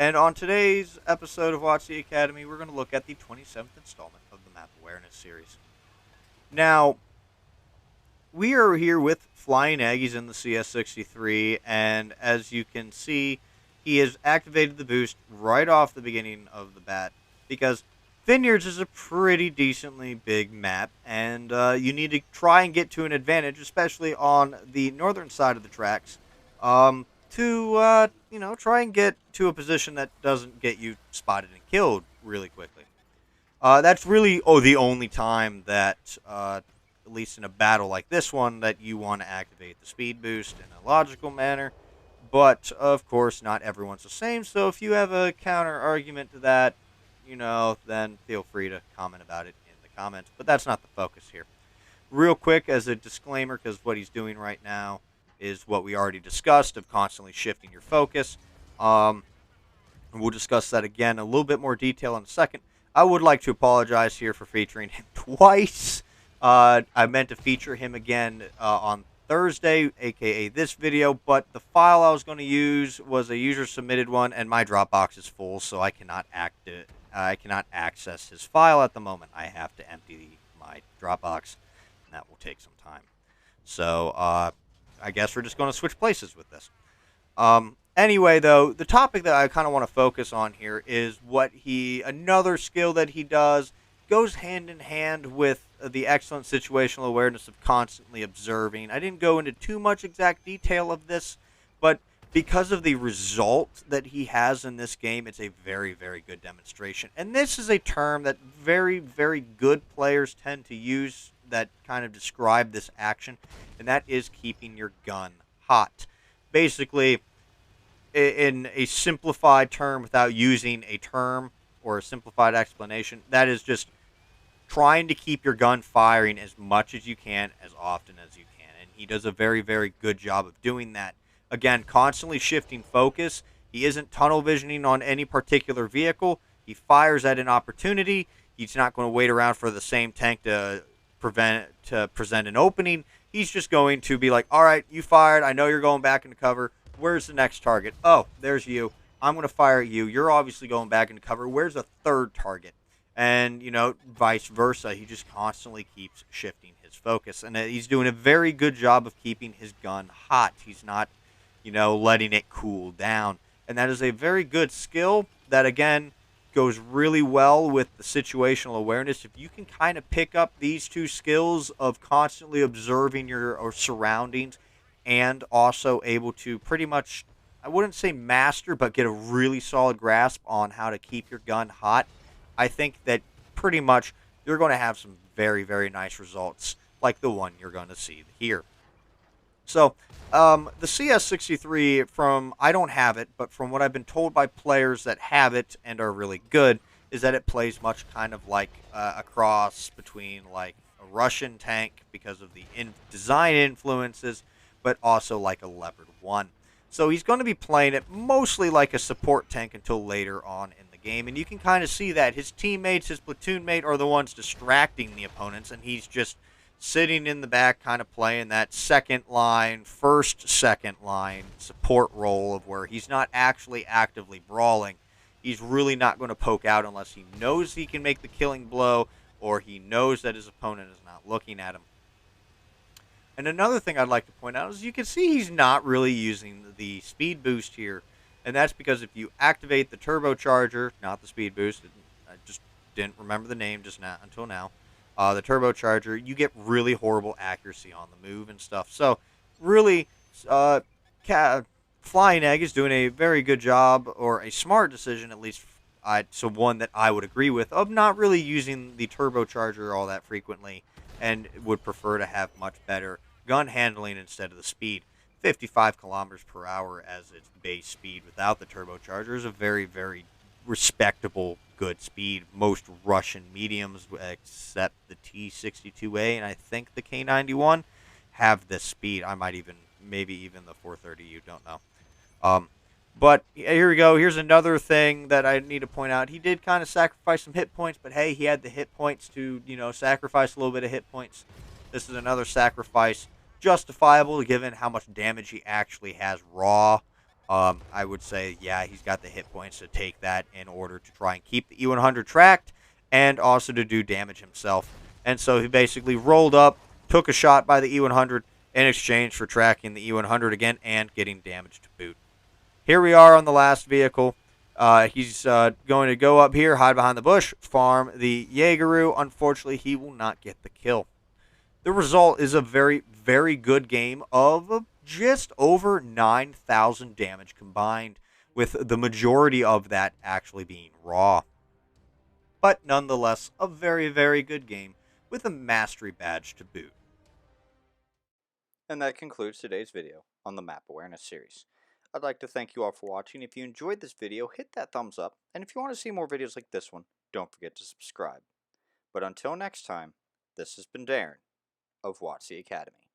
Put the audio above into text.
And on today's episode of WoTC Academy, we're going to look at the 27th installment of the Map Awareness series. Now, we are here with FlyinEgg. He's in the CS63, and as you can see, he has activated the boost right off the beginning of the bat because Vineyards is a pretty decently big map, and you need to try and get to an advantage, especially on the northern side of the tracks, to try and get to a position that doesn't get you spotted and killed really quickly. That's really the only time that, at least in a battle like this one, that you want to activate the speed boost in a logical manner. But of course, not everyone's the same. So if you have a counter argument to that, then feel free to comment about it in the comments. But that's not the focus here. Real quick, as a disclaimer, because what he's doing right now is what we already discussed of constantly shifting your focus. And we'll discuss that again in a little bit more detail in a second. I would like to apologize here for featuring him twice. I meant to feature him again on Thursday, aka this video, but the file I was going to use was a user-submitted one, and my Dropbox is full, so I cannot access his file at the moment. I have to empty my Dropbox, and that will take some time. So I guess we're just going to switch places with this. Anyway, though, the topic that I kind of want to focus on here is another skill that he does goes hand in hand with the excellent situational awareness of constantly observing. I didn't go into too much exact detail of this, but because of the result that he has in this game, it's a very, very good demonstration. And this is a term that very, very good players tend to use that kind of describe this action, and that is keeping your gun hot. Basically, in a simplified term without using a term or a simplified explanation, that is just trying to keep your gun firing as much as you can, as often as you can. And he does a very, very good job of doing that. Again, constantly shifting focus. He isn't tunnel visioning on any particular vehicle. He fires at an opportunity. He's not going to wait around for the same tank to present an opening. He's just going to be like, all right, you fired. I know you're going back into cover. Where's the next target? Oh, there's you. I'm going to fire at you. You're obviously going back into cover. Where's a third target? And, vice versa. He just constantly keeps shifting his focus. And he's doing a very good job of keeping his gun hot. He's not, letting it cool down. And that is a very good skill that, again, goes really well with the situational awareness. If you can kind of pick up these two skills of constantly observing your surroundings and also able to pretty much, I wouldn't say master, but get a really solid grasp on how to keep your gun hot, I think that pretty much you're going to have some very, very nice results like the one you're going to see here. So, the CS63, I don't have it, but from what I've been told by players that have it and are really good, is that it plays much kind of like a cross between like a Russian tank because of the design influences, but also like a Leopard 1. So he's going to be playing it mostly like a support tank until later on in the game, and you can kind of see that his teammates, his platoon mate, are the ones distracting the opponents, and he's just sitting in the back kind of playing that second line support role of where he's not actually actively brawling. He's really not going to poke out unless he knows he can make the killing blow or he knows that his opponent is not looking at him. And another thing I'd like to point out is you can see he's not really using the speed boost here. And that's because if you activate the turbocharger, not the speed boost, I just didn't remember the name just now until now, the turbocharger, you get really horrible accuracy on the move and stuff. So really, FlyinEgg is doing a very good job, or a smart decision at least, so one that I would agree with, of not really using the turbocharger all that frequently, and would prefer to have much better gun handling instead of the speed. 55 kilometers per hour as its base speed without the turbocharger is a very, very respectable, good speed. Most Russian mediums, except the T62A and I think the K91, have this speed. I might maybe even the 430, you don't know. But here we go. Here's another thing that I need to point out. He did kind of sacrifice some hit points, but hey, he had the hit points to, sacrifice a little bit of hit points. This is another sacrifice, justifiable given how much damage he actually has raw. I would say, yeah, he's got the hit points to take that in order to try and keep the E100 tracked and also to do damage himself. And so he basically rolled up, took a shot by the E100 in exchange for tracking the E100 again and getting damage to boot. Here we are on the last vehicle. He's going to go up here, hide behind the bush, farm the Jaegeru. Unfortunately, he will not get the kill. The result is a very, very good game of just over 9,000 damage combined, with the majority of that actually being raw. But nonetheless, a very, very good game with a mastery badge to boot. And that concludes today's video on the Map Awareness series. I'd like to thank you all for watching. If you enjoyed this video, hit that thumbs up, and if you want to see more videos like this one, don't forget to subscribe. But until next time, this has been Darren of WoTC Academy.